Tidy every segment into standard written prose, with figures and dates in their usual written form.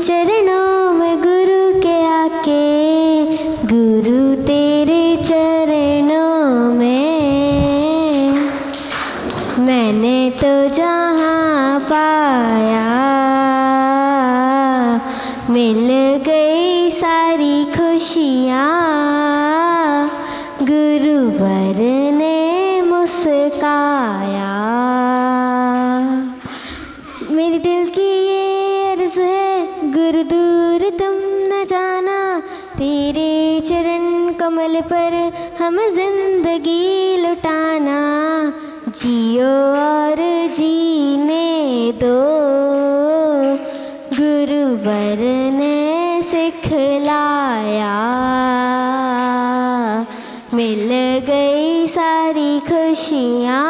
चरणों में गुरु के आके, गुरु तेरे चरणों में मैंने तो जहाँ पाया, मिल गई सारी खुशियाँ, गुरुवर ने मुस्काया। मेरी दिल की ये अर्ज़ है गुरु दूर तुम न जाना, तेरे चरण कमल पर हम जिंदगी लुटाना। जियो और जीने दो, गुरुवर ने सिखलाया, मिल गई सारी खुशियाँ,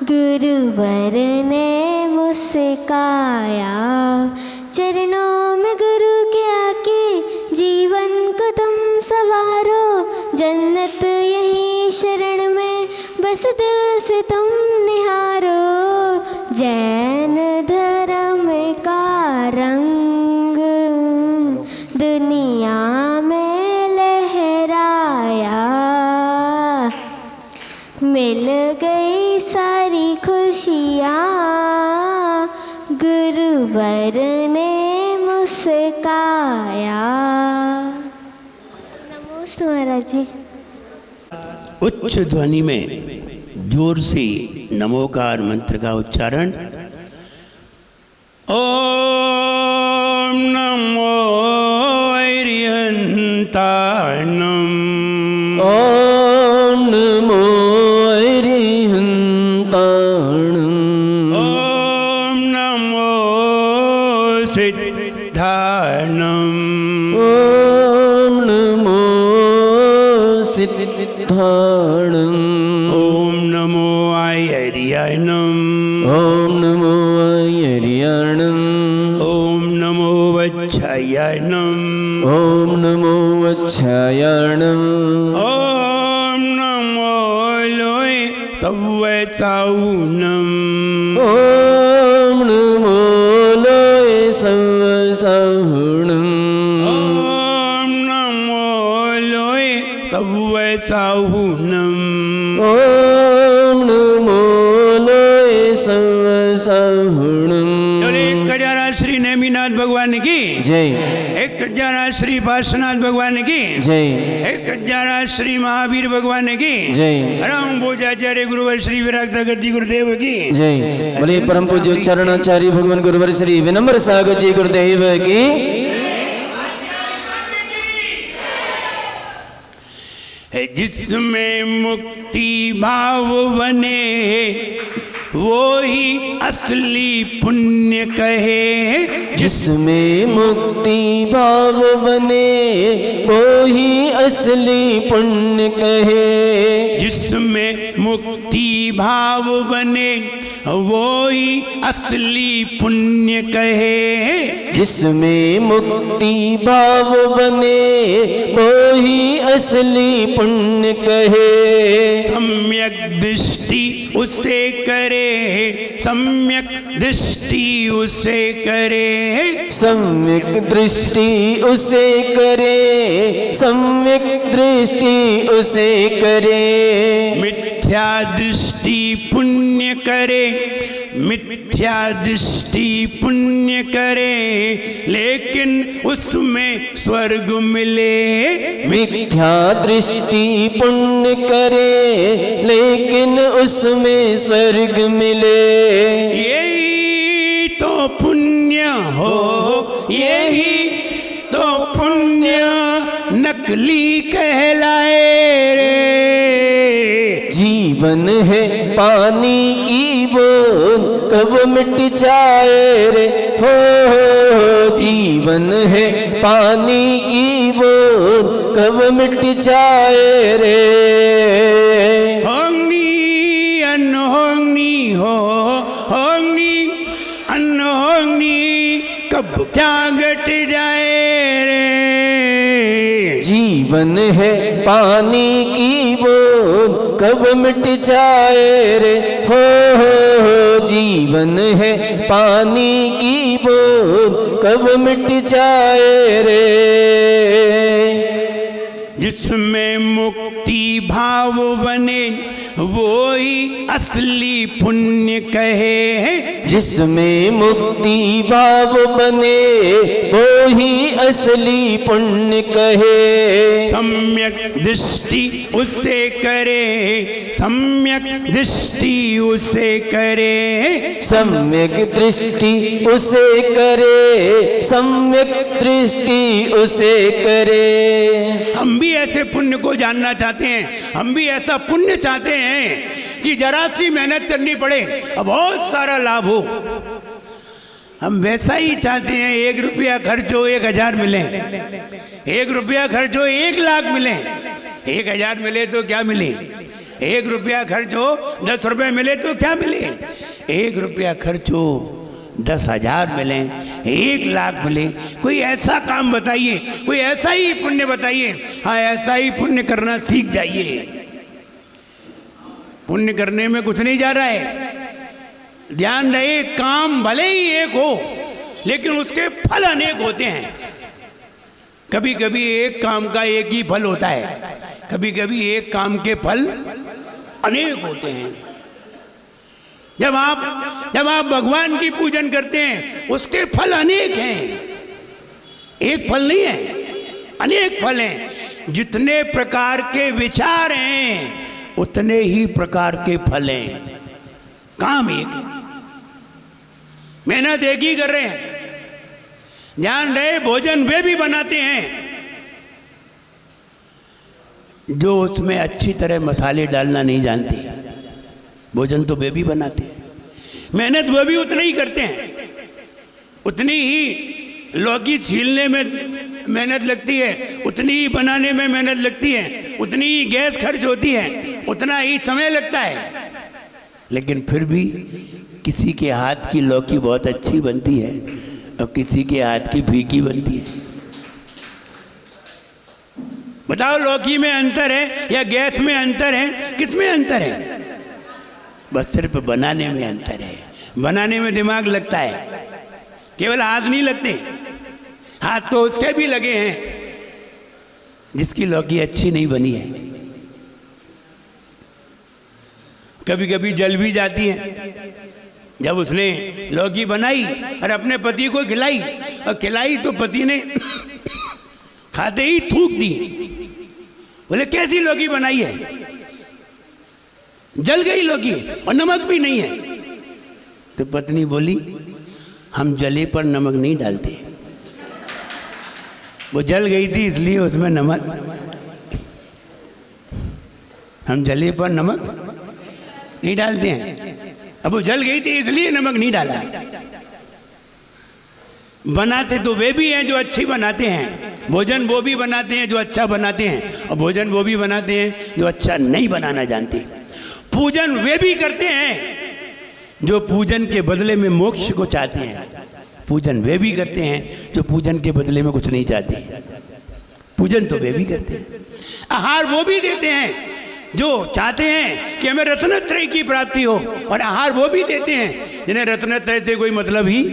गुरुवर ने मुस्काया। चरणों में गुरु के आके जीवन को तुम सवारो, जन्नत यही शरण में बस दिल से तुम निहारो। जैन धर्म का रंग दुनिया में लहराया, मिल गई सारी खुशियाँ, गुरुवर ने मुस्काया। नमोस्तु महाराज जी। उच्च ध्वनि में जोर से नमोकार मंत्र का उच्चारण। ओम नमो अरिहंताणम, ओम नमो अरिहंताणम, ओम नमो सिद्धाणम, ओम नमो सिद्धाणम, ओम नमो आयर्याणम, ओम नमो आयर्याणम, ओम नमो वच्छायाणम, ओम नमो वच्छायाणम, ओम नमो लोय सव्वसाहुनम, ओम नमो लोय सव्वसाहुनम, ओम नमो लोय सव्वसाहुनम, ओम नमो लोय सव्वसाहुनम। और एक हजारा श्री नेमिनाथ भगवान की जय, एक हजारा श्री पार्श्वनाथ भगवान की जय, एक हजारा श्री महावीर भगवान की जय, राम भोजाचार्य गुरुवर श्री विरागतागर्जी गुरुदेव की जय। बोले परम पूज्य चरणाचार्य भगवान गुरुवर श्री विनम्र सागर जी गुरुदेव की। जिसमें मुक्ति भाव बने वो ही असली पुण्य कहे, जिसमें मुक्ति भाव बने वो ही असली पुण्य कहे, जिसमें मुक्ति भाव बने वो ही असली पुण्य कहे, जिसमें मुक्ति भाव बने वो ही असली पुण्य कहे। सम्यक दृष्टि उसे करे, सम्यक दृष्टि उसे करे, सम्यक दृष्टि उसे करे, सम्यक दृष्टि उसे करे। मिथ्या दृष्टि पुण्य करे, मिथ्या दृष्टि पुण्य करे, लेकिन उसमें स्वर्ग मिले। मिथ्या दृष्टि पुण्य करे लेकिन उसमें स्वर्ग मिले। यही तो पुण्य हो, यही तो पुण्य नकली कहलाए रे। जीवन है पानी की बूंद कब मिट जाए रे, हो जीवन है पानी की बूंद कब मिट जाए रे। होंगी अनहोंगी हो, होंगी अनहोंगी कब क्या घट जाए रे। जीवन है पानी की बूंद कब मिट जाए रे हो जीवन है पानी की बूंद कब मिट जाए रे। जिसमें मुक्ति भाव बने वो ही असली पुण्य कहे। जिसमें मुक्ति भाव बने वो ही असली पुण्य कहे। सम्यक दृष्टि उसे करे, सम्यक दृष्टि उसे करे, सम्यक दृष्टि उसे करे, सम्यक दृष्टि उसे करे। हम भी ऐसे पुण्य को जानना चाहते हैं, हम भी ऐसा पुण्य चाहते हैं कि जरा सी मेहनत करनी पड़े और बहुत सारा लाभ हो। हम वैसा ही चाहते हैं, 1 रुपया खर्च हो 1000 मिले, 1 रुपया खर्च हो 1 लाख मिले, 1000 मिले तो क्या मिले, 1 रुपया खर्च हो 10 रुपये मिले तो क्या मिले, 1 रुपया खर्च हो 10,000 मिले, 1 लाख मिले। कोई ऐसा काम बताइए, कोई ऐसा ही पुण्य बताइए। हाँ, ऐसा ही पुण्य करना सीख जाइए। पुण्य करने में कुछ नहीं जा रहा है। ध्यान रहे, काम भले ही एक हो लेकिन उसके फल अनेक होते हैं। कभी कभी एक काम का एक ही फल होता है, कभी कभी एक काम के फल अनेक होते हैं। जब आप भगवान की पूजन करते हैं उसके फल अनेक हैं, एक फल नहीं है, अनेक फल हैं। जितने प्रकार के विचार हैं उतने ही प्रकार के फल हैं। काम एक है, मेहनत एक ही कर रहे हैं। ध्यान रहे, भोजन वे भी बनाते हैं जो उसमें अच्छी तरह मसाले डालना नहीं जानते। भोजन तो वे भी बनाते हैं, मेहनत वो भी उतनी ही करते हैं। उतनी ही लौकी छीलने में मेहनत लगती है, उतनी ही बनाने में मेहनत लगती है, उतनी ही गैस खर्च होती है, उतना ही समय लगता है। लेकिन फिर भी किसी के हाथ की लौकी बहुत अच्छी बनती है और किसी के हाथ की फीकी बनती है। बताओ, लौकी में अंतर है या गैस में अंतर है? किस में अंतर है? बस सिर्फ बनाने में अंतर है। बनाने में दिमाग लगता है, केवल हाथ नहीं लगते। हाथ तो उसके भी लगे हैं जिसकी लौकी अच्छी नहीं बनी है। कभी कभी जल भी जाती है। जब उसने लौकी बनाई और अपने पति को खिलाई, और खिलाई तो पति ने खाते ही थूक दी। बोले, कैसी लौकी बनाई है? जल गई लौकी और नमक भी नहीं है। तो पत्नी बोली, हम जले पर नमक नहीं डालते। वो जल गई थी इसलिए उसमें नमक, हम जले पर नमक नहीं डालते हैं। अब वो जल गई थी इसलिए नमक नहीं डाला। बनाते तो वे भी हैं जो अच्छी बनाते हैं, भोजन वो भी बनाते हैं जो अच्छा बनाते हैं, और भोजन वो भी बनाते हैं जो अच्छा नहीं बनाना जानते। पूजन वे भी करते हैं जो पूजन के बदले में मोक्ष को चाहते हैं। पूजन वे भी करते हैं जो पूजन के बदले में कुछ नहीं चाहते। पूजन तो वे भी करते हैं। आहार वो भी देते हैं जो चाहते हैं कि हमें रत्नत्रय की प्राप्ति हो, और आहार वो भी देते हैं जिन्हें रत्नत्रय से कोई मतलब ही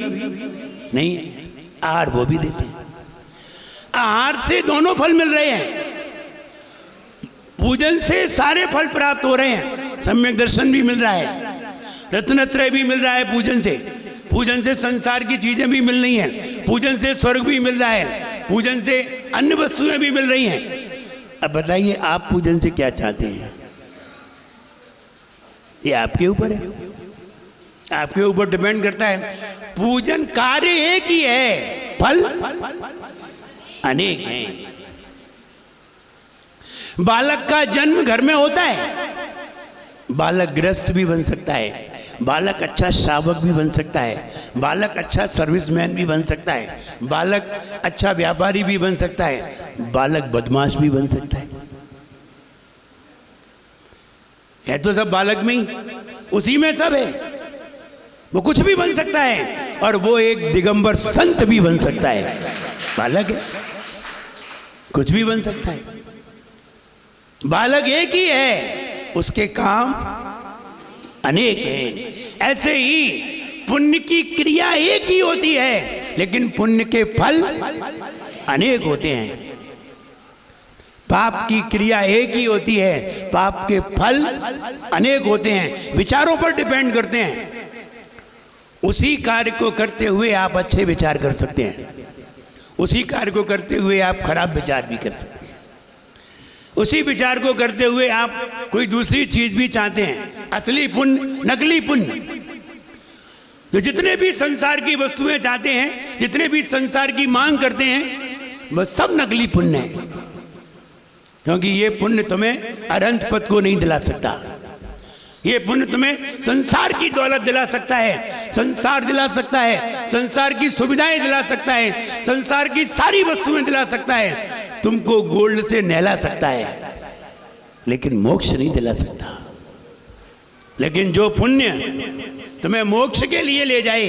नहीं है। आहार वो भी देते हैं। आहार से दोनों फल मिल रहे हैं। पूजन से सारे फल प्राप्त हो रहे हैं। सम्यक दर्शन भी मिल रहा है, रत्नत्रय भी मिल रहा है पूजन से। पूजन से संसार की चीजें भी मिल रही हैं, पूजन से स्वर्ग भी मिल रहा है, पूजन से अन्य वस्तुएं भी मिल रही हैं। अब बताइए, आप पूजन से क्या चाहते हैं? ये आपके ऊपर है, आपके ऊपर डिपेंड करता है। पूजन कार्य एक ही है, फल अनेक हैं। बालक का जन्म घर में होता है। बालक गृहस्थ भी बन सकता है, बालक अच्छा श्रावक भी बन सकता है, बालक अच्छा सर्विसमैन भी बन सकता है, बालक अच्छा व्यापारी भी बन सकता है, बालक बदमाश भी बन सकता है तो सब बालक में ही, उसी में सब है। वो कुछ भी बन सकता है, और वो एक दिगंबर संत भी बन सकता है। बालक है, कुछ भी बन सकता है। बालक एक ही है, उसके काम अनेक हैं। ऐसे ही पुण्य की क्रिया एक ही होती है, लेकिन पुण्य के फल अनेक होते हैं। पाप की क्रिया एक ही होती है, पाप के फल अनेक होते हैं, विचारों पर डिपेंड करते हैं। उसी कार्य को करते हुए आप अच्छे विचार कर सकते हैं, उसी कार्य को करते हुए आप खराब विचार भी कर सकते हैं, उसी विचार को करते हुए आप कोई दूसरी चीज भी चाहते हैं। असली पुण्य, नकली पुण्य। तो जितने भी संसार की वस्तुएं चाहते हैं, जितने भी संसार की मांग करते हैं, वह सब नकली पुण्य है। क्योंकि ये पुण्य तुम्हें अनंत पद को नहीं दिला सकता। ये पुण्य तुम्हें संसार की दौलत दिला सकता है, संसार दिला सकता है, संसार की सुविधाएं दिला सकता है, संसार की सारी वस्तुएं दिला सकता है, तुमको गोल्ड से नहला सकता है, लेकिन मोक्ष नहीं दिला सकता। लेकिन जो पुण्य तुम्हें मोक्ष के लिए ले जाए,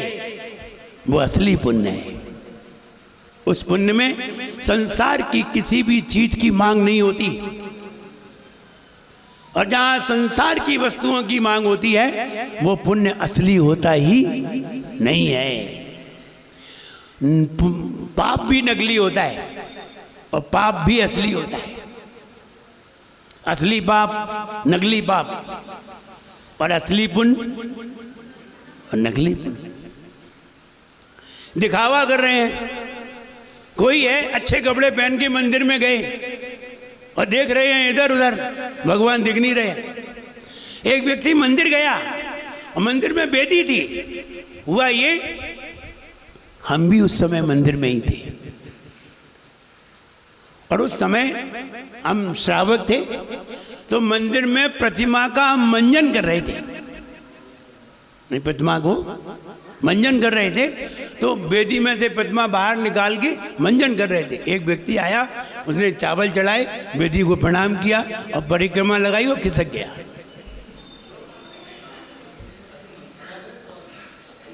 वो असली पुण्य है। उस पुण्य में संसार की किसी भी चीज की मांग नहीं होती, और जहां संसार की वस्तुओं की मांग होती है, वो पुण्य असली होता ही नहीं है। पाप भी नकली होता है और पाप भी असली होता है। असली पाप, नकली पाप, और असली पुण्य और नकली पुण्य। दिखावा कर रहे हैं। कोई है अच्छे कपड़े पहन के मंदिर में गए और देख रहे हैं इधर उधर, भगवान दिख नहीं रहे। एक व्यक्ति मंदिर गया और मंदिर में बेदी थी। हुआ ये, हम भी उस समय मंदिर में ही थे, और उस समय हम श्रावक थे, तो मंदिर में प्रतिमा का मंजन कर रहे थे। नहीं, प्रतिमा को मंजन कर रहे थे, तो बेदी में से प्रतिमा बाहर निकाल के मंजन कर रहे थे। एक व्यक्ति आया, उसने चावल चढ़ाए, बेदी को प्रणाम किया और परिक्रमा लगाई, वो खिसक गया।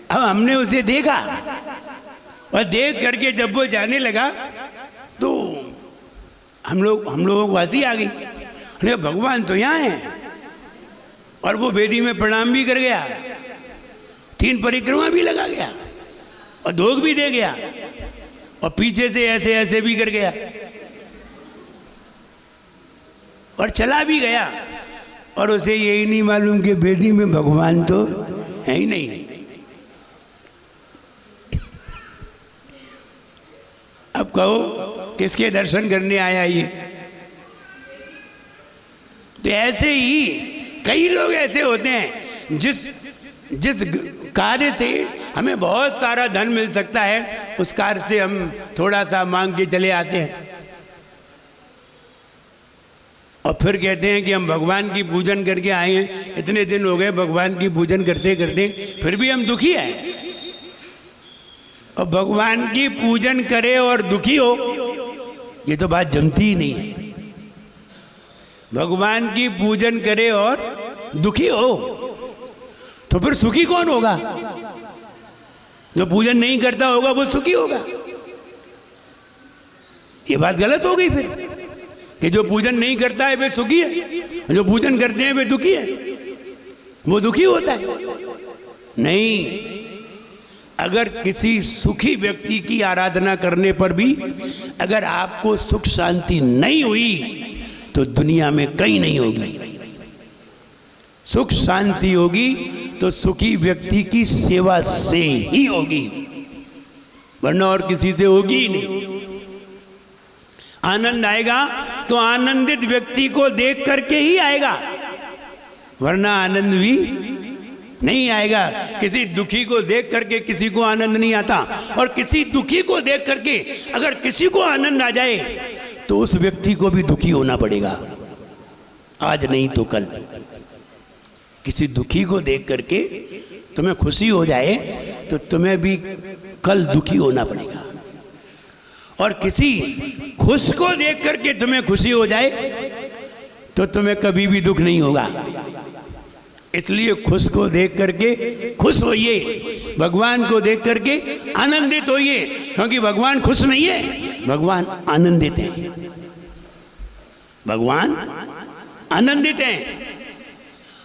अब हमने उसे देखा, और देख करके जब वो जाने लगा तो हम लोगों को हंसी आ गई। अरे भगवान तो यहाँ है, और वो बेदी में प्रणाम भी कर गया, 3 परिक्रमा भी लगा गया, और धोख भी दे गया, और पीछे से ऐसे ऐसे भी कर गया, और चला भी गया, और उसे यही नहीं मालूम कि बेदी में भगवान तो है ही नहीं। अब कहो किसके दर्शन करने आया ये? तो ऐसे ही कई लोग ऐसे होते हैं, जिस कार्य से हमें बहुत सारा धन मिल सकता है, उस कार्य से हम थोड़ा सा मांग के चले आते हैं, और फिर कहते हैं कि हम भगवान की पूजन करके आए हैं, इतने दिन हो गए भगवान की पूजन करते करते, फिर भी हम दुखी हैं। और भगवान की पूजन करे और दुखी हो, ये तो बात जमती ही नहीं है। भगवान की पूजन करे और दुखी हो, तो फिर सुखी कौन होगा? जो पूजन नहीं करता होगा वो सुखी होगा। ये बात गलत हो गई फिर, कि जो पूजन नहीं करता है वे सुखी है, जो पूजन करते हैं वे दुखी है, वो दुखी होता है। नहीं, अगर किसी सुखी व्यक्ति की आराधना करने पर भी अगर आपको सुख शांति नहीं हुई, तो दुनिया में कहीं नहीं होगी। सुख शांति होगी तो सुखी व्यक्ति की सेवा से ही होगी, वरना और किसी से होगी ही नहीं। आनंद आएगा तो आनंदित व्यक्ति को देख करके ही आएगा, वरना आनंद भी नहीं आएगा। किसी दुखी को देख करके किसी को आनंद नहीं आता, और किसी दुखी को देख करके अगर किसी को आनंद आ जाए तो उस व्यक्ति को भी दुखी होना पड़ेगा, आज नहीं तो कल। किसी दुखी को देख करके तुम्हें खुशी हो जाए तो तुम्हें भी कल दुखी होना पड़ेगा, और किसी खुश को देख करके तुम्हें खुशी हो जाए तो तुम्हें कभी भी दुख नहीं होगा। इसलिए खुश को देख करके खुश होइए, भगवान को देख करके आनंदित होइए, क्योंकि भगवान खुश नहीं है, भगवान आनंदित हैं। भगवान आनंदित हैं।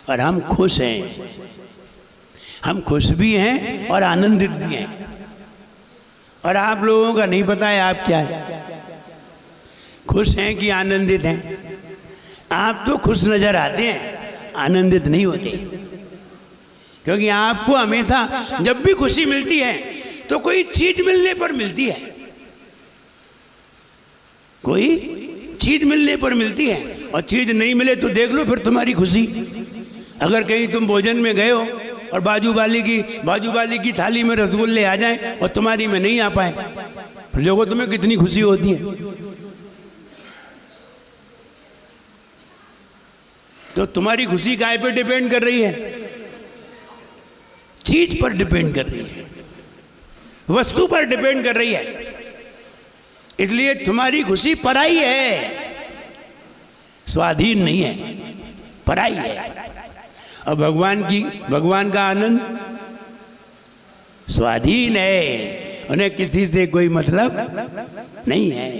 और हम खुश हैं। हम खुश भी हैं और आनंदित भी हैं। और आप लोगों का नहीं पता है आप क्या है, खुश हैं कि आनंदित हैं। आप तो खुश नजर आते हैं, आनंदित नहीं होते, क्योंकि आपको हमेशा जब भी खुशी मिलती है तो कोई चीज मिलने पर मिलती है, कोई चीज मिलने पर मिलती है। और चीज नहीं मिले तो देख लो फिर तुम्हारी खुशी। अगर कहीं तुम भोजन में गए हो और बाजू वाली की थाली में रसगुल्ले आ जाएं और तुम्हारी में नहीं आ पाए, फिर देखो तुम्हें कितनी खुशी होती है। तो तुम्हारी खुशी काय पे डिपेंड कर रही है? चीज पर डिपेंड कर रही है, वस्तु पर डिपेंड कर रही है। इसलिए तुम्हारी खुशी पराई है, स्वाधीन नहीं है, पराई है। और भगवान का आनंद स्वाधीन है, उन्हें किसी से कोई मतलब नहीं है।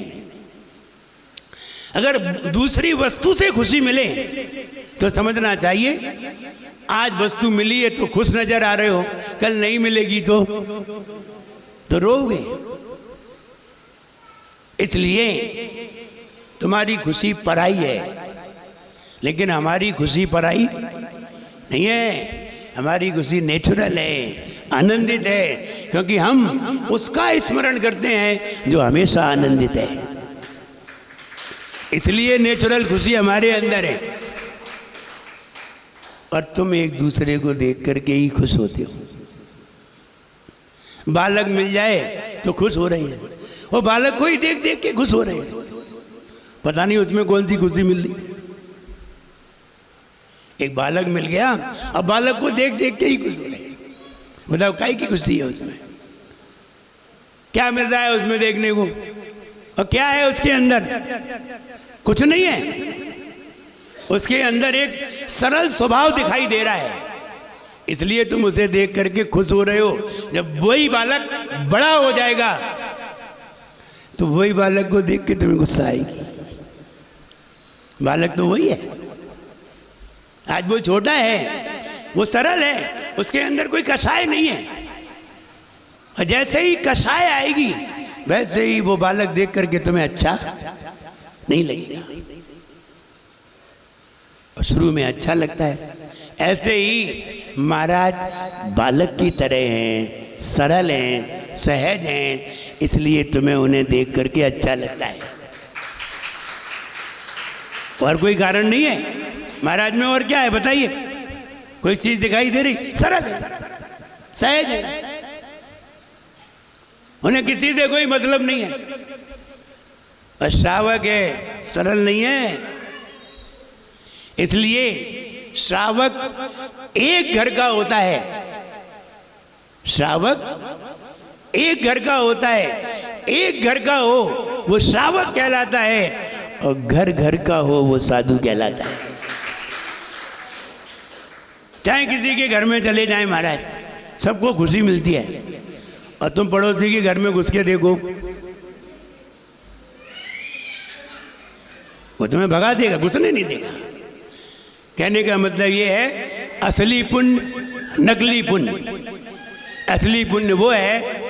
अगर दूसरी वस्तु से खुशी मिले तो समझना चाहिए आज वस्तु मिली है तो खुश नजर आ रहे हो, कल नहीं मिलेगी तो रोओगे। इसलिए तुम्हारी खुशी पराई है, लेकिन हमारी खुशी पराई नहीं है। हमारी खुशी नेचुरल है, आनंदित है, क्योंकि हम उसका स्मरण करते हैं जो हमेशा आनंदित है। इसलिए नेचुरल खुशी हमारे अंदर है। और तुम एक दूसरे को देख करके ही खुश होते हो। बालक मिल जाए तो खुश हो रहे हैं, वो बालक को ही देख देख के खुश हो रहे हैं। पता नहीं उसमें कौन सी खुशी मिल रही है। एक बालक मिल गया, अब बालक को देख देख के ही खुश हो रहे हैं। बताओ काहे की खुशी है उसमें? क्या मिल रहा है उसमें देखने को? और क्या है उसके अंदर? कुछ नहीं है। उसके अंदर एक सरल स्वभाव दिखाई दे रहा है, इसलिए तुम उसे देख करके खुश हो रहे हो। जब वही बालक बड़ा हो जाएगा तो वही बालक को देख के तुम्हें गुस्सा आएगी। बालक तो वही है, आज वो छोटा है, वो सरल है, उसके अंदर कोई कषाय नहीं है। और जैसे ही कषाय आएगी वैसे ही वो बालक देख करके तुम्हें अच्छा नहीं लगेगा। और शुरू में अच्छा लगता है। ऐसे ही महाराज बालक की तरह हैं, सरल हैं, सहज हैं, इसलिए तुम्हें उन्हें देख करके अच्छा लगता है, और कोई कारण नहीं है। महाराज में और क्या है बताइए? कोई चीज दिखाई दे रही? सरल है, सहज है, उन्हें किसी से कोई मतलब नहीं है। और श्रावक है, सरल नहीं है। इसलिए श्रावक एक घर का होता है, श्रावक एक घर का होता है। एक घर का हो वो श्रावक कहलाता है, और घर घर का हो वो साधु कहलाता है। चाहे किसी के घर में चले जाएं महाराज, सबको खुशी मिलती है। और तुम पड़ोसी के घर में घुस के देखो, वो तुम्हें भगा देगा, घुसने नहीं देगा। कहने का मतलब ये है असली पुण्य, नकली पुण्य। असली पुण्य वो है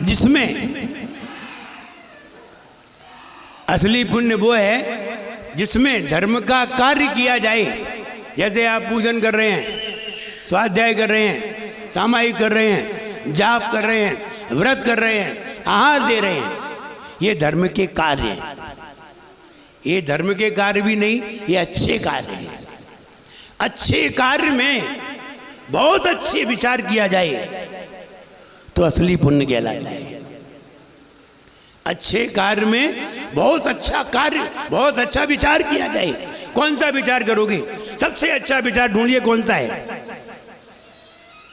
जिसमें, असली पुण्य वो है जिसमें धर्म का कार्य किया जाए। जैसे आप पूजन कर रहे हैं, स्वाध्याय कर रहे हैं, सामायिक कर रहे हैं, जाप कर रहे हैं, व्रत कर रहे हैं, आहार दे रहे हैं, ये धर्म के कार्य हैं। ये धर्म के कार्य भी नहीं, ये अच्छे कार्य हैं। अच्छे कार्य में बहुत अच्छे विचार किया जाए तो असली पुण्य कहलाता है। अच्छे कार्य में बहुत अच्छा कार्य, बहुत अच्छा विचार किया जाए। कौन सा विचार करोगे? सबसे अच्छा विचार ढूंढिए, कौन सा है?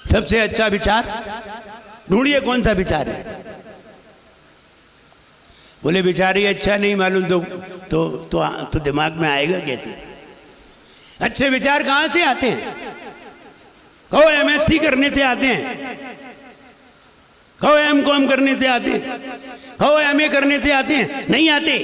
सबसे अच्छा विचार ढूंढिए, कौन सा विचार है? बोले विचार ही अच्छा नहीं मालूम तो दिमाग में आएगा कैसे? अच्छे विचार कहाँ से आते हैं? कहो एमएससी करने से आते हैं, कहो एमकॉम करने से आते हैं, कहो एमए करने से आते हैं? नहीं आते।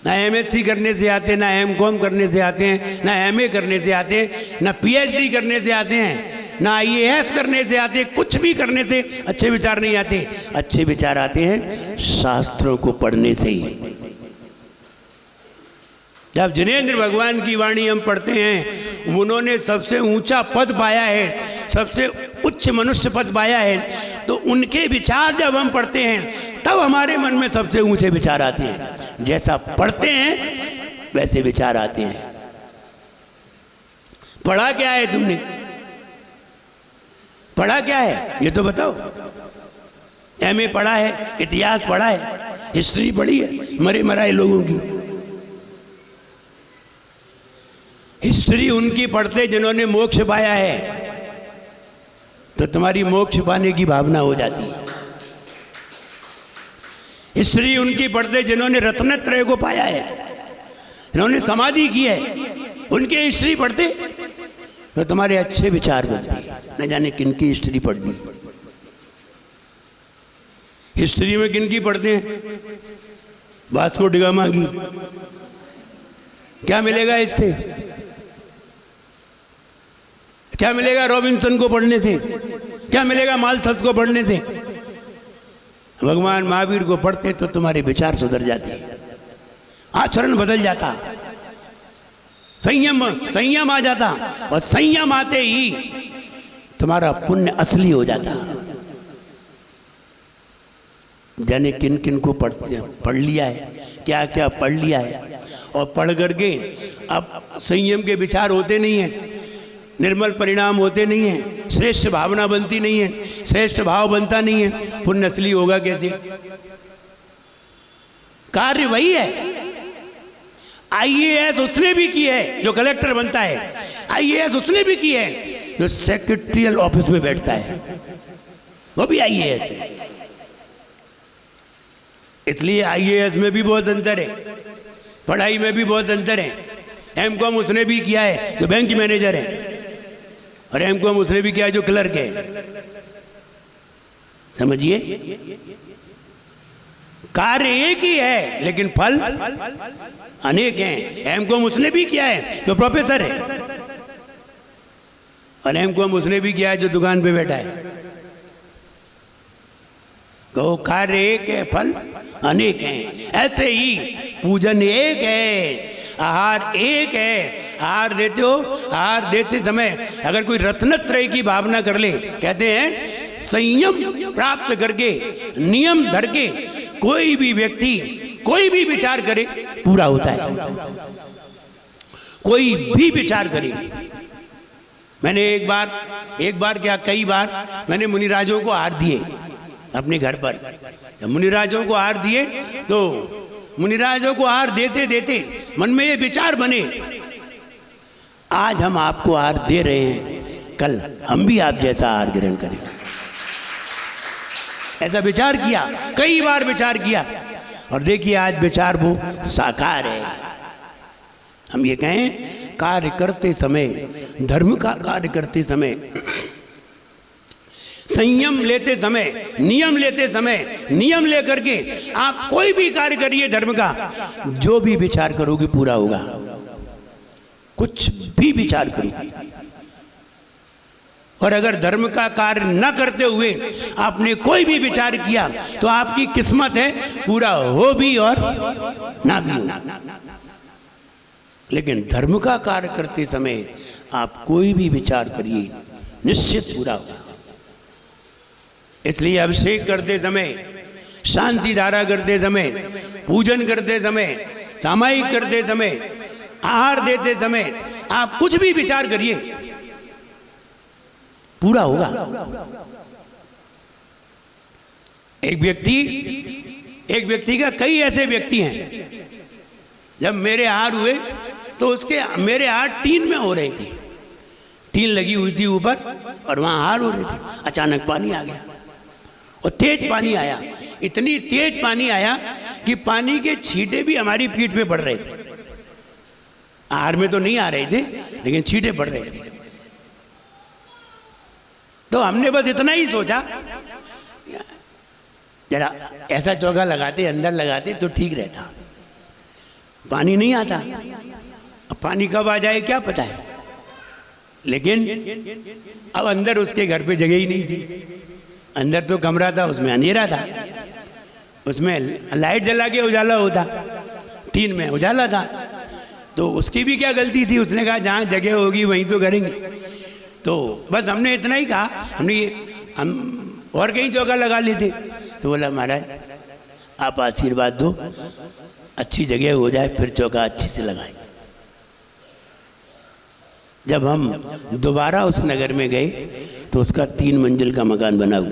ना एमएससी करने से आते, ना एमकॉम करने से आते हैं, ना एमए करने से आते हैं, ना पीएचडी करने से आते हैं, ना आईएएस करने से आते, कुछ भी करने से अच्छे विचार नहीं आते। अच्छे विचार आते हैं शास्त्रों को पढ़ने से ही। जब जिनेंद्र भगवान की वाणी हम पढ़ते हैं, उन्होंने सबसे ऊंचा पद पाया है, सबसे उच्च मनुष्य पद पाया है, तो उनके विचार जब हम पढ़ते हैं तब हमारे मन में सबसे ऊंचे विचार आते हैं। जैसा पढ़ते हैं वैसे विचार आते हैं। पढ़ा क्या है तुमने? पढ़ा क्या है ये तो बताओ। एमए पढ़ा है, इतिहास पढ़ा है, हिस्ट्री पढ़ी है मरे मराए लोगों की। हिस्ट्री उनकी पढ़ते जिन्होंने मोक्ष पाया है, तो तुम्हारी मोक्ष पाने की भावना हो जाती है। हिस्ट्री उनकी पढ़ते जिन्होंने रत्नत्रय को पाया है, जिन्होंने समाधि की है, उनके हिस्ट्री पढ़ते तो तुम्हारे अच्छे विचार बनते हैं। न जाने किनकी हिस्ट्री पढ़नी। हिस्ट्री में किनकी पढ़ते हैं? वास्को डी गामा की। क्या मिलेगा इससे? क्या मिलेगा रॉबिन्सन को पढ़ने से? क्या मिलेगा मालथस को पढ़ने से? भगवान महावीर को पढ़ते तो तुम्हारे विचार सुधर जाते, आचरण बदल जाता, संयम आ जाता, और संयम आते ही तुम्हारा पुण्य असली हो जाता। जाने किन किन को पढ़ लिया है, क्या क्या पढ़ लिया है, और पढ़ करके अब संयम के विचार होते नहीं हैं, निर्मल परिणाम होते नहीं हैं, श्रेष्ठ भावना बनती नहीं है, श्रेष्ठ भाव बनता नहीं है, पुण्य असली होगा कैसे? कार्य वही है। आईएएस उसने भी की है जो कलेक्टर बनता है, आईएएस उसने भी की है जो सेक्रेटरियल ऑफिस में बैठता है, वो भी आईएएस है। इसलिए आईएएस में भी बहुत अंतर है, पढ़ाई में भी बहुत अंतर है। एमकॉम उसने भी किया है जो बैंक मैनेजर है, और एमकॉम उसने भी किया है जो क्लर्क है। समझिए, कार्य एक ही है लेकिन फल अनेक हैं। एमकॉम उसने भी किया है जो प्रोफेसर है, और एमकॉम उसने भी किया है जो दुकान पे बैठा है। तो कार्य एक है, फल अनेक हैं। ऐसे ही पूजन एक है, आहार एक है। आहार देते हो, आहार देते समय अगर कोई रत्नत्रय की भावना कर ले, कहते हैं संयम प्राप्त करके, नियम धर के कोई भी व्यक्ति कोई भी विचार करे पूरा होता है। कोई भी विचार करे। मैंने एक बार क्या कई बार मैंने मुनिराजों को हार दिए अपने घर पर। जब मुनिराजों को हार दिए तो मुनिराजों को हार देते देते मन में ये विचार बने, आज हम आपको हार दे रहे हैं, कल हम भी आप जैसा हार ग्रहण करें। ऐसा विचार किया, कई बार विचार किया, और देखिए आज विचार वो साकार है। हम ये कहें, कार्य करते समय, धर्म का कार्य करते समय, संयम लेते समय, नियम लेते समय, नियम लेकर के आप कोई भी कार्य करिए धर्म का, जो भी विचार करोगे पूरा होगा। कुछ भी विचार करो, और अगर धर्म का कार्य न करते हुए आपने कोई भी विचार किया तो आपकी किस्मत है पूरा हो भी और ना भी हो। लेकिन धर्म का कार्य करते समय आप कोई भी विचार करिए, निश्चित पूरा होगा। इसलिए अभिषेक करते समय, शांति धारा करते समय, पूजन करते समय, सामायिक करते समय, आहार देते समय आप कुछ भी विचार करिए, पूरा होगा। एक व्यक्ति का कई ऐसे व्यक्ति हैं, जब मेरे हार हुए तो उसके मेरे हार टीन में हो रहे थे, टीन लगी हुई थी ऊपर और वहां हार हो रहे थे। अचानक पानी आ गया और तेज पानी आया, इतनी तेज पानी आया कि पानी के छींटे भी हमारी पीठ पे पड़ रहे थे। हार में तो नहीं आ रहे थे लेकिन छींटे पड़ रहे थे। तो हमने बस इतना ही सोचा, जरा ऐसा चौका लगाते, अंदर लगाते तो ठीक रहता। पानी नहीं आता। अब पानी कब आ जाए क्या पता है, लेकिन अब अंदर उसके घर पे जगह ही नहीं थी। अंदर तो कमरा था, उसमें अंधेरा था, उसमें लाइट जला के उजाला होता, 3 में उजाला था। तो उसकी भी क्या गलती थी, उसने कहा जहाँ जगह होगी वहीं तो करेंगे। तो बस हमने इतना ही कहा, हम और कहीं चौका लगा लेते। तो बोला महाराज आप आशीर्वाद दो, अच्छी जगह हो जाए फिर चौका अच्छी से लगाए। जब हम दोबारा उस नगर में गए तो उसका 3 मंजिल का मकान बना हुआ।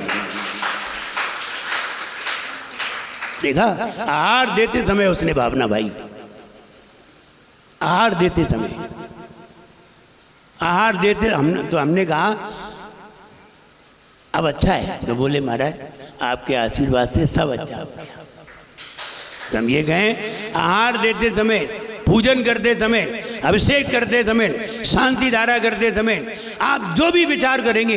देखा, आहार देते समय उसने भावना भाई, आहार देते समय, आहार देते हमने कहा अब अच्छा है। तो बोले महाराज आपके आशीर्वाद से सब अच्छा हो गया। तो हम ये कहें, आहार देते समय, पूजन करते समय, अभिषेक करते समय, शांति धारा करते समय आप जो भी विचार करेंगे,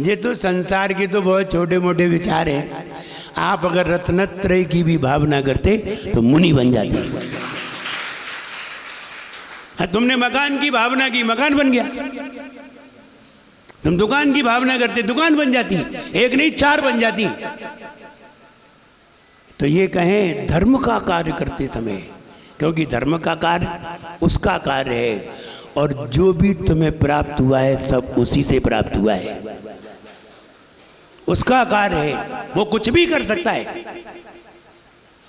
ये तो संसार के तो बहुत छोटे मोटे विचार हैं। आप अगर रत्नत्रय की भी भावना करते तो मुनि बन जाते। तुमने मकान की भावना की, मकान बन गया। तुम दुकान की भावना करते, दुकान बन जाती, 1 नहीं 4 बन जाती। तो ये कहें धर्म का कार्य करते समय, क्योंकि धर्म का कार्य उसका कार्य है, और जो भी तुम्हें प्राप्त हुआ है सब उसी से प्राप्त हुआ है, उसका कार्य है। वो कुछ भी कर सकता है,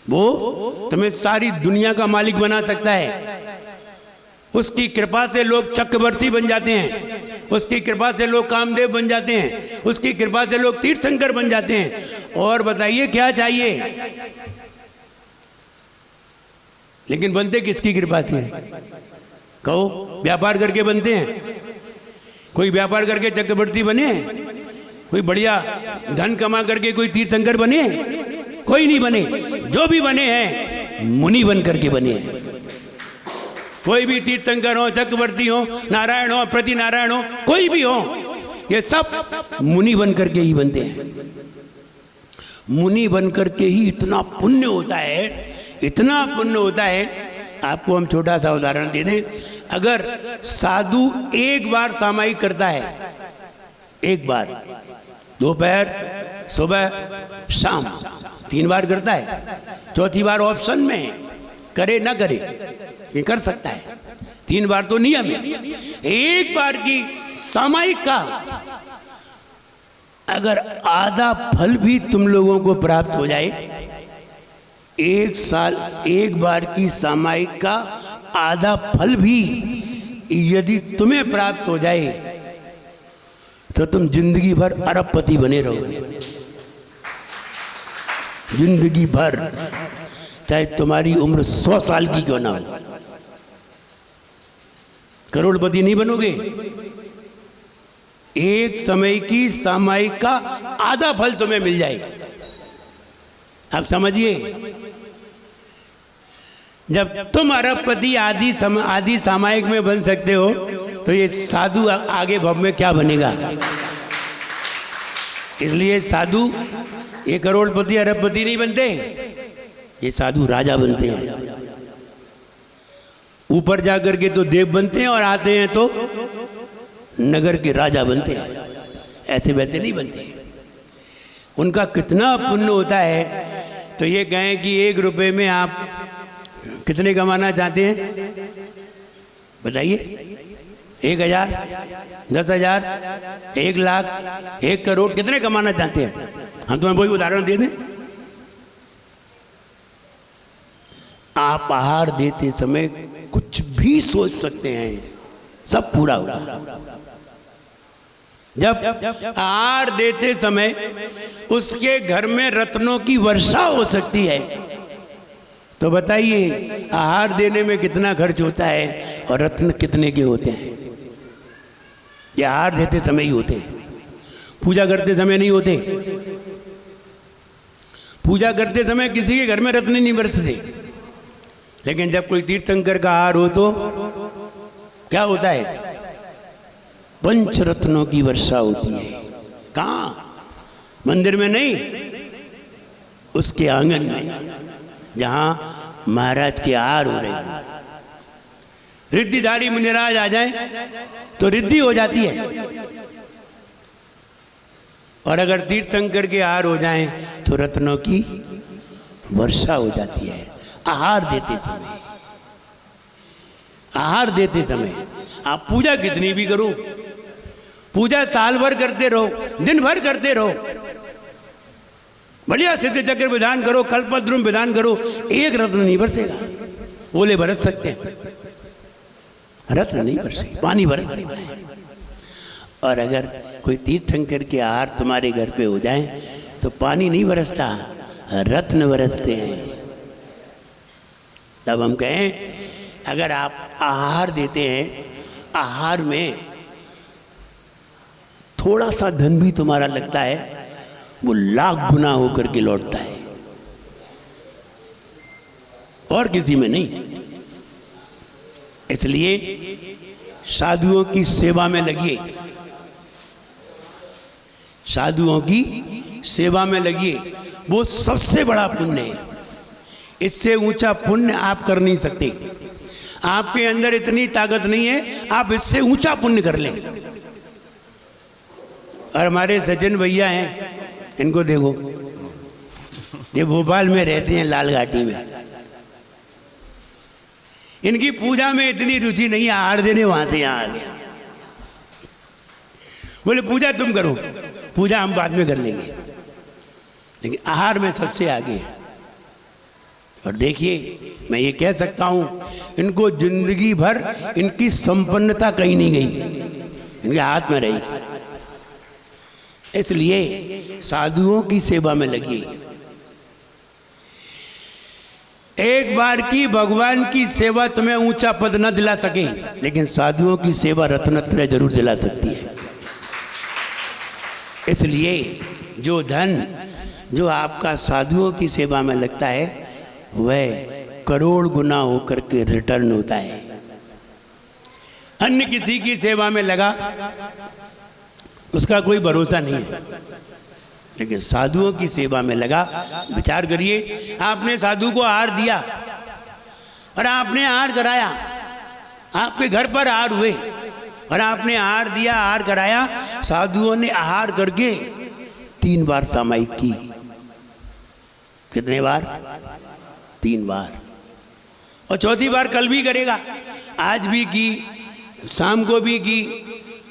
वो तुम्हें सारी दुनिया का मालिक बना सकता है। उसकी कृपा से लोग चक्रवर्ती बन जाते हैं, उसकी कृपा से लोग कामदेव बन जाते हैं, उसकी कृपा से लोग तीर्थंकर बन जाते हैं। और बताइए क्या चाहिए, लेकिन बनते किसकी कृपा से? कहो, व्यापार करके बनते हैं? कोई व्यापार करके चक्रवर्ती बने? कोई बढ़िया धन कमा करके कोई तीर्थंकर बने? कोई नहीं बने। जो भी बने हैं मुनि बन करके बने हैं। कोई भी तीर्थंकर हो, चक्रवर्ती हो, नारायण हो, प्रति नारायण हो, कोई भी हो, ये सब मुनि बन करके ही बनते हैं। मुनि बन करके ही इतना पुण्य होता है, इतना पुण्य होता है। आपको हम छोटा सा उदाहरण दे दें, अगर साधु एक बार सामायिक करता है, एक बार, दोपहर, सुबह, शाम, 3 बार करता है, चौथी बार ऑप्शन में है, करे ना करे, ये कर सकता है। 3 बार तो नियम है। एक बार की सामायिक का अगर आधा फल भी तुम लोगों को प्राप्त हो जाए, 1 साल एक बार की सामायिक का आधा फल भी यदि तुम्हें प्राप्त हो जाए तो तुम जिंदगी भर अरबपति बने रहोगे। जिंदगी भर, चाहे तुम्हारी उम्र 100 साल की क्यों ना हो, करोड़पति नहीं बनोगे। एक समय की सामायिक का आधा फल तुम्हें मिल जाए। आप समझिए, जब तुम अरबपति आदि सामायिक में बन सकते हो तो ये साधु आगे भव में क्या बनेगा। इसलिए साधु ये करोड़पति अरबपति नहीं बनते, ये साधु राजा बनते हैं। ऊपर जाकर के तो देव बनते हैं और आते हैं तो नगर के राजा बनते हैं, ऐसे वैसे नहीं बनते। उनका कितना पुण्य होता है। तो ये कहें कि 1 रुपए में आप कितने कमाना चाहते हैं बताइए? 1000, 10,000, 1 लाख, 1 करोड़, कितने कमाना चाहते हैं? हम तुम्हें वही उदाहरण दे दें। आप आहार देते समय कुछ भी सोच सकते हैं, सब पूरा होगा। जब आहार देते समय उसके घर में रत्नों की वर्षा हो सकती है, तो बताइए आहार देने में कितना खर्च होता है और रत्न कितने के होते हैं? ये आहार देते समय ही होते हैं, पूजा करते समय नहीं होते। पूजा करते समय किसी के घर में रत्न नहीं बरसते, लेकिन जब कोई तीर्थंकर का आहार हो तो क्या होता है? पंचरत्नों की वर्षा होती है। कहाँ? मंदिर में नहीं, उसके आंगन में, जहाँ महाराज के आहार हो रहे हैं। रिद्धिधारी मुनिराज आ जाए तो रिद्धि हो जाती है, और अगर तीर्थंकर के आहार हो जाएं तो रत्नों की वर्षा हो जाती है। आहार देते समय आप पूजा कितनी भी करो, पूजा साल भर करते रहो, दिन भर करते रहो, बढ़िया सिद्ध चक्र विधान करो, कल्पद्रुम विधान करो, एक रत्न नहीं बरसेगा। ओले बरस सकते हैं, रत्न नहीं बरसे, पानी बरस सकता है। और अगर कोई तीर्थंकर के आहार तुम्हारे घर पे हो जाए तो पानी नहीं बरसता, रत्न बरसते हैं। तब हम कहें अगर आप आहार देते हैं, आहार में थोड़ा सा धन भी तुम्हारा लगता है, वो लाख गुना होकर के लौटता है, और किसी में नहीं। इसलिए साधुओं की सेवा में लगिए, साधुओं की सेवा में लगिए, वो सबसे बड़ा पुण्य है। इससे ऊंचा पुण्य आप कर नहीं सकते। आपके अंदर इतनी ताकत नहीं है आप इससे ऊंचा पुण्य कर लें। और हमारे सचिन भैया हैं, इनको देखो, ये भोपाल में रहते हैं, लाल घाटी में। इनकी पूजा में इतनी रुचि नहीं है, आहार देने वहां से यहाँ आ गया। बोले पूजा तुम करो, पूजा हम बाद में कर लेंगे, लेकिन आहार में सबसे आगे है। और देखिए मैं ये कह सकता हूँ, इनको जिंदगी भर इनकी संपन्नता कहीं नहीं गई, इनके हाथ में रही। इसलिए साधुओं की सेवा में लगिए। एक बार की भगवान की सेवा तुम्हें ऊंचा पद न दिला सके, लेकिन साधुओं की सेवा रत्नत्रय जरूर दिला सकती है। इसलिए जो धन जो आपका साधुओं की सेवा में लगता है वह करोड़ गुना होकर के रिटर्न होता है। अन्य किसी की सेवा में लगा उसका कोई भरोसा नहीं है, लेकिन साधुओं की सेवा में लगा। विचार करिए, आपने साधु को आहार दिया और आपने आहार कराया, आपके घर पर आहार हुए और आपने आहार दिया, आहार कराया। साधुओं ने आहार करके 3 बार सामायिक की। कितने बार? 3 बार। और चौथी बार कल भी करेगा, आज भी की, शाम को भी की,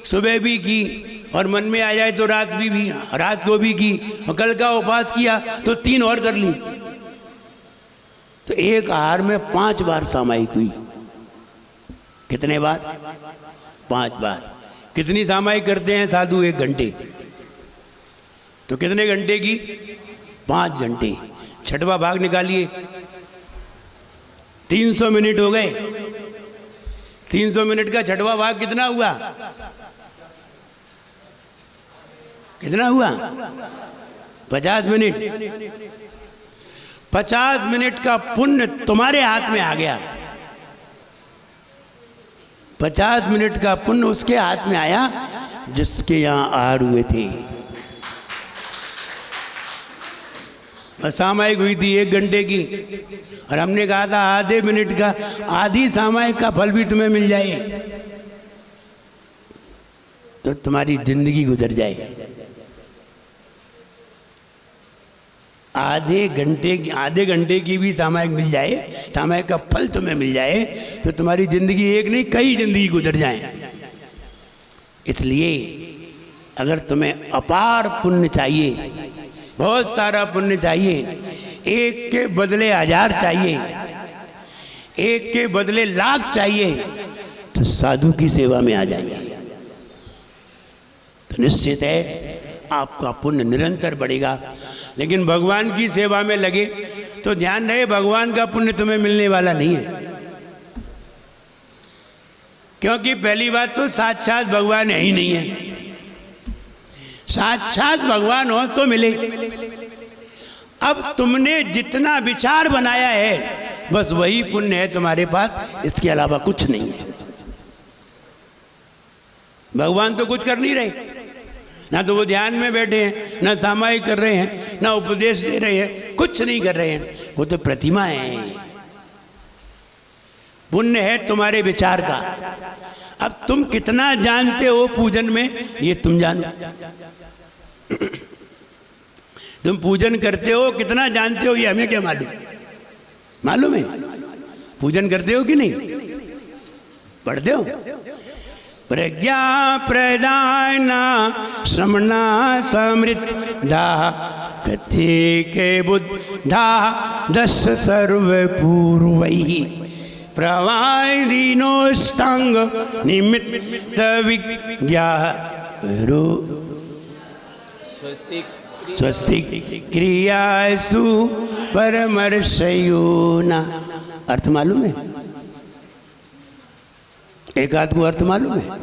सुबह भी की, और मन में आ जाए तो रात को भी की, और कल का उपवास किया तो 3 और कर ली। तो एक आहार में 5 बार सामायिक हुई। कितने बार? 5 बार। कितनी सामायिक करते हैं साधु? 1 घंटे। तो कितने घंटे की? 5 घंटे। छठवां भाग निकालिए, 300 मिनट हो गए। 300 मिनट का छठवां भाग कितना हुआ? कितना हुआ? 50 मिनट। 50 मिनट का पुण्य तुम्हारे हाथ में आ गया। 50 मिनट का पुण्य उसके हाथ में आया जिसके यहां आहार हुए थे। और सामायिक हुई थी 1 घंटे की, और हमने कहा था आधे मिनट का, आधी सामायिक का फल भी तुम्हें मिल जाए तो तुम्हारी जिंदगी गुजर जाए। आधे घंटे की भी सामायिक मिल जाए, सामायिक का फल तुम्हें मिल जाए तो तुम्हारी जिंदगी एक नहीं कई जिंदगी गुजर जाए। इसलिए अगर तुम्हें अपार पुण्य चाहिए, बहुत सारा पुण्य चाहिए, 1 के बदले 1000 चाहिए, 1 के बदले लाख चाहिए, तो साधु की सेवा में आ जाइए। तो निश्चित है आपका पुण्य निरंतर बढ़ेगा। लेकिन भगवान की सेवा में लगे तो ध्यान रहे, भगवान का पुण्य तुम्हें मिलने वाला नहीं है। क्योंकि पहली बात तो साक्षात भगवान है ही नहीं है। साक्षात भगवान हो तो मिले। अब तुमने जितना विचार बनाया है बस वही पुण्य है तुम्हारे पास, इसके अलावा कुछ नहीं है। भगवान तो कुछ कर नहीं रहे, ना तो वो ध्यान में बैठे हैं, ना सामायिक कर रहे हैं, ना उपदेश दे रहे हैं, कुछ नहीं कर रहे हैं। वो तो प्रतिमा है। पुण्य है तुम्हारे विचार का। अब तुम कितना जानते हो पूजन में, ये तुम जानो। तुम पूजन करते हो कितना जानते हो, ये हमें क्या मालूम। मालूम है पूजन करते हो कि नहीं, पढ़ते हो। प्रज्ञा प्रदान श्रमणा समृद्धा प्रत्येक बुद्धा दश सर्व पूर्वैः प्रवादिनोष्टांग निमित्त विज्ञा करो स्वस्ति क्रियासु परमर्शयोना। अर्थ मालूम है, एक आध को अर्थ मालूम है,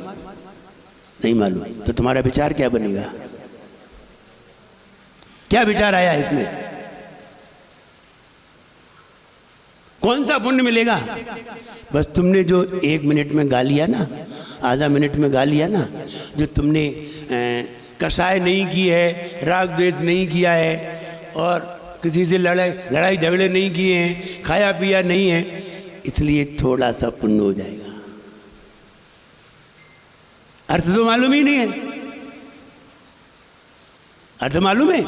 नहीं मालूम तो तुम्हारा विचार क्या बनेगा, क्या विचार आया इसमें, कौन सा पुण्य मिलेगा। बस तुमने जो 1 मिनट में गा लिया ना, आधा मिनट में गा लिया ना, जो तुमने कसाय नहीं की है, राग द्वेष नहीं किया है, और किसी से लड़ाई झगड़े नहीं किए हैं, खाया पिया नहीं है, इसलिए थोड़ा सा पुण्य हो जाएगा। अर्थ तो मालूम ही नहीं है, अर्थ मालूम है,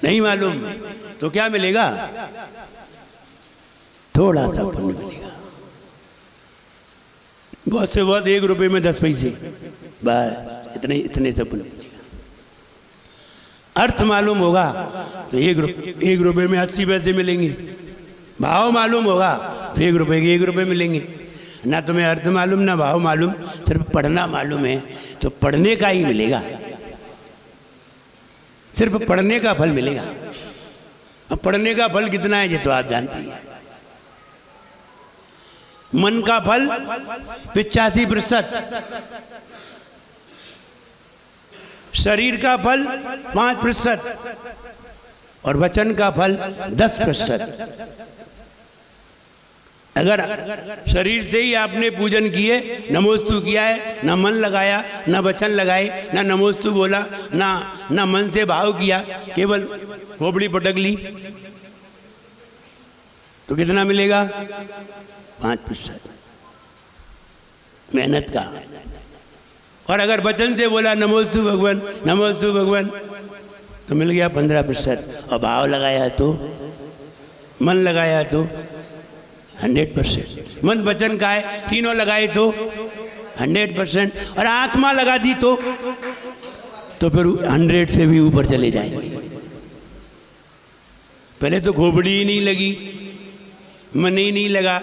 नहीं मालूम, तो क्या मिलेगा, थोड़ा सा पुण्य मिलेगा। बहुत से बहुत 1 रुपये में 10 पैसे, बस इतने से पुण्य मिलेगा। अर्थ मालूम होगा तो 1 रुपये में 80 पैसे मिलेंगे। भाव मालूम होगा तो 1 रुपये के 1 रुपये मिलेंगे। ना तुम्हें अर्थ मालूम ना भाव मालूम, सिर्फ पढ़ना मालूम है, तो पढ़ने का ही मिलेगा, सिर्फ पढ़ने का फल मिलेगा। अब पढ़ने का फल कितना है ये तो आप जानते हैं। मन का फल 85%, शरीर का फल 5% और वचन का फल 10%। अगर शरीर से ही आपने पूजन किए, नमोस्तु किया है, ना मन लगाया, ना वचन लगाए, ना नमोस्तु बोला, ना मन से भाव किया, केवल खोपड़ी पटक ली, तो कितना मिलेगा, 5% मेहनत का। और अगर वचन से बोला नमोस्तु भगवान, नमोस्तु भगवान, तो मिल गया 15%। और भाव लगाया तो, मन लगाया तो 100%। मन वचन का है, तीनों लगाए तो 100%। और आत्मा लगा दी तो फिर 100 से भी ऊपर चले जाएंगे। पहले तो खोपड़ी ही नहीं लगी, मन ही नहीं लगा,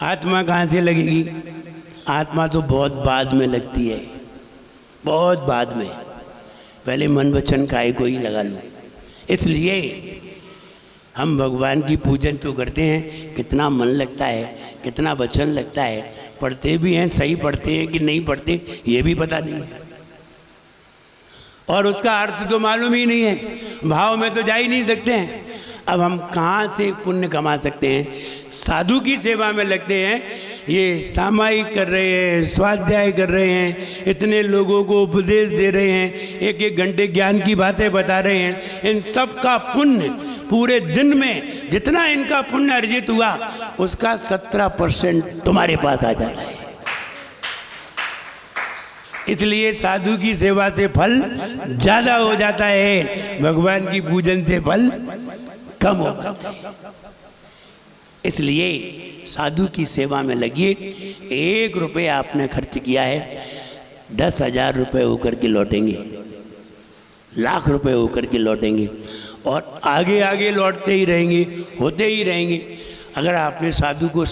आत्मा कहाँ से लगेगी। आत्मा तो बहुत बाद में लगती है, बहुत बाद में, पहले मन वचन काय को ही लगा लो। इसलिए हम भगवान की पूजन तो करते हैं, कितना मन लगता है, कितना वचन लगता है, पढ़ते भी हैं, सही पढ़ते हैं कि नहीं पढ़ते ये भी पता नहीं है, और उसका अर्थ तो मालूम ही नहीं है, भाव में तो जा ही नहीं सकते हैं। अब हम कहाँ से पुण्य कमा सकते हैं। साधु की सेवा में लगते हैं, ये सामायिक कर रहे हैं, स्वाध्याय कर रहे हैं, इतने लोगों को उपदेश दे रहे हैं, 1-1 घंटे ज्ञान की बातें बता रहे हैं। इन सब का पुण्य पूरे दिन में जितना इनका पुण्य अर्जित हुआ, उसका 17% तुम्हारे पास आ जाता है। इसलिए साधु की सेवा से फल ज़्यादा हो जाता है, भगवान की पूजन से फल कम हो जाता है। इसलिए साधु की सेवा में लगिए। 1 रुपये आपने खर्च किया है, 10,000 रुपये होकर के लौटेंगे, लाख रुपए होकर के लौटेंगे, और आगे आगे लौटते ही रहेंगे, होते ही रहेंगे। अगर आपने साधु को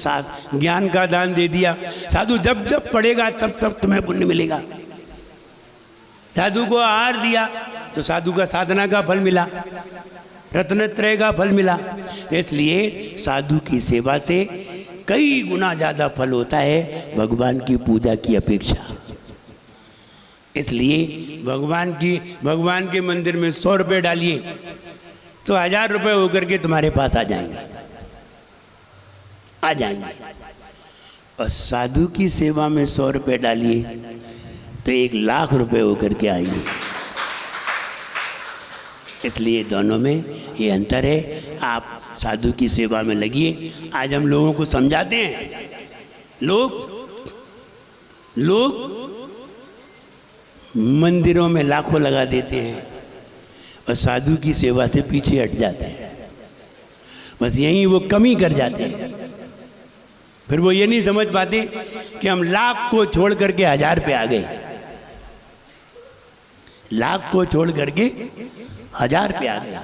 ज्ञान का दान दे दिया, साधु जब जब पढ़ेगा तब तब तुम्हें पुण्य मिलेगा। साधु को आहार दिया तो साधु का साधना का फल मिला, रत्नत्रय का फल मिला। इसलिए साधु की सेवा से कई गुना ज़्यादा फल होता है भगवान की पूजा की अपेक्षा। इसलिए भगवान के मंदिर में 100 रुपये डालिए तो 1000 रुपये होकर के तुम्हारे पास आ जाएंगे। और साधु की सेवा में 100 रुपये डालिए तो 1 लाख रुपये होकर के आएंगे। इसलिए दोनों में ये अंतर है। आप साधु की सेवा में लगिए। आज हम लोगों को समझाते हैं लोग मंदिरों में लाखों लगा देते हैं और साधु की सेवा से पीछे हट जाते हैं। बस यहीं वो कमी कर जाते हैं। फिर वो ये नहीं समझ पाते कि हम लाख को छोड़ करके 1000 पे आ गए, लाख को छोड़ करके 1000 पे आ गए।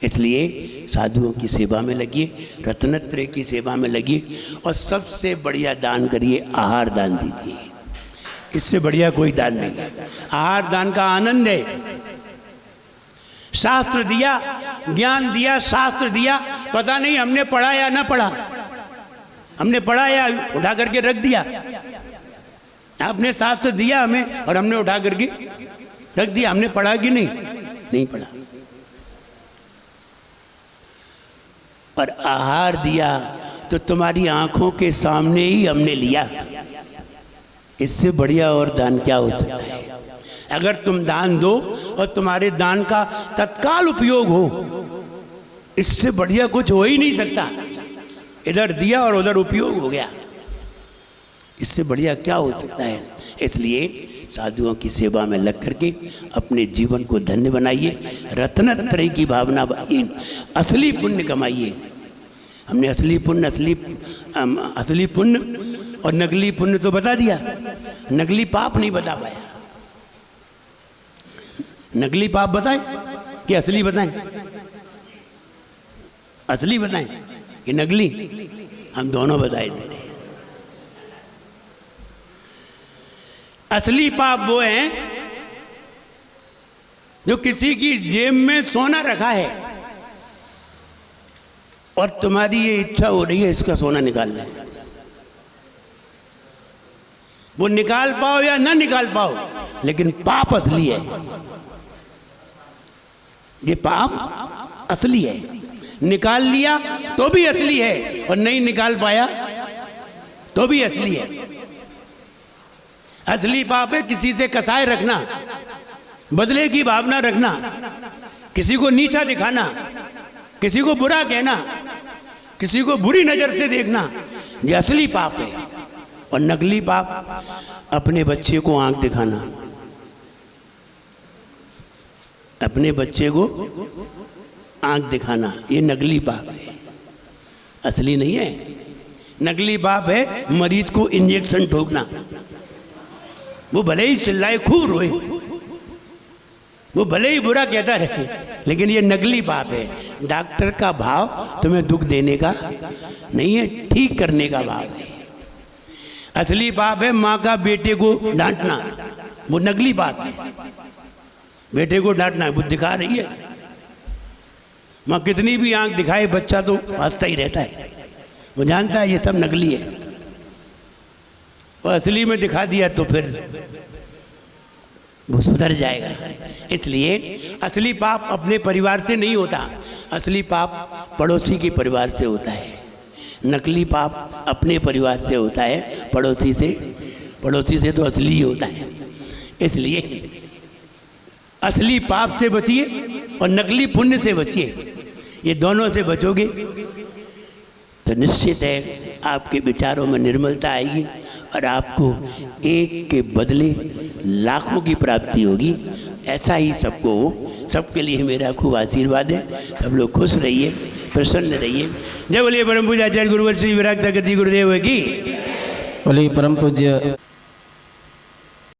इसलिए साधुओं की सेवा में लगिए, रत्नत्रय की सेवा में लगिए और सबसे बढ़िया दान करिए, आहार दान दीजिए। इससे बढ़िया कोई दान नहीं है। आहार दान का आनंद है। शास्त्र दिया, ज्ञान दिया, शास्त्र दिया, पता नहीं हमने पढ़ा या ना पढ़ा, हमने पढ़ा या उठा करके रख दिया। आपने शास्त्र दिया हमें और हमने उठा करके रख दिया। हमने पढ़ा कि नहीं पढ़ा। पर आहार दिया तो तुम्हारी आंखों के सामने ही हमने लिया। इससे बढ़िया और दान क्या हो सकता है? अगर तुम दान दो और तुम्हारे दान का तत्काल उपयोग हो, इससे बढ़िया कुछ हो ही नहीं सकता। इधर दिया और उधर उपयोग हो गया, इससे बढ़िया क्या हो सकता है? इसलिए साधुओं की सेवा में लग करके अपने जीवन को धन्य बनाइए, रत्नत्रय की भावना बनाइए, असली पुण्य कमाइए। हमने असली पुण्य और नकली पुण्य तो बता दिया, नकली पाप नहीं बता पाया। नकली पाप बताएं कि असली बताएं? असली बताएं कि नकली? हम दोनों बताए दे रहे हैं। असली पाप वो हैं जो किसी की जेब में सोना रखा है और तुम्हारी ये इच्छा हो रही है इसका सोना निकालना है। वो निकाल पाओ या ना निकाल पाओ, लेकिन पाप असली है। ये पाप असली है। निकाल लिया तो भी असली है और नहीं निकाल पाया तो भी असली है। असली पाप है किसी से कसाय रखना, बदले की भावना रखना, किसी को नीचा दिखाना, किसी को बुरा कहना, किसी को बुरी नजर से देखना, ये असली पाप है। और नकली पाप अपने बच्चे को आंख दिखाना, अपने बच्चे को आंख दिखाना, ये नकली पाप है, असली नहीं है। नकली पाप है मरीज को इंजेक्शन ठोकना, वो भले ही चिल्लाए खूब रोए, वो भले ही बुरा कहता रहे, लेकिन ये नकली पाप है। डॉक्टर का भाव तुम्हें दुख देने का नहीं है, ठीक करने का भाव है। असली पाप है माँ का बेटे को डांटना, वो नकली पाप है। बेटे को डांटना, वो दिखा रही है, माँ कितनी भी आंख दिखाए बच्चा तो हंसता ही रहता है, वो जानता है ये सब नकली है। और असली में दिखा दिया तो फिर वो सुधर जाएगा। इसलिए असली पाप अपने परिवार से नहीं होता, असली पाप पड़ोसी के परिवार से होता है। नकली पाप अपने परिवार से होता है, पड़ोसी से तो असली ही होता है। इसलिए असली पाप से बचिए और नकली पुण्य से बचिए। ये दोनों से बचोगे तो निश्चित है आपके विचारों में निर्मलता आएगी और आपको एक के बदले लाखों की प्राप्ति होगी। ऐसा ही सबको हो। सबके लिए मेरा खूब आशीर्वाद है। सब लोग खुश रहिए, प्रसन्न रहिए। जय बोलिए परम पूज्य आचार्य गुरुवर श्री विराट ठाकुर जी गुरुदेव की। बोलिए परम पूज्य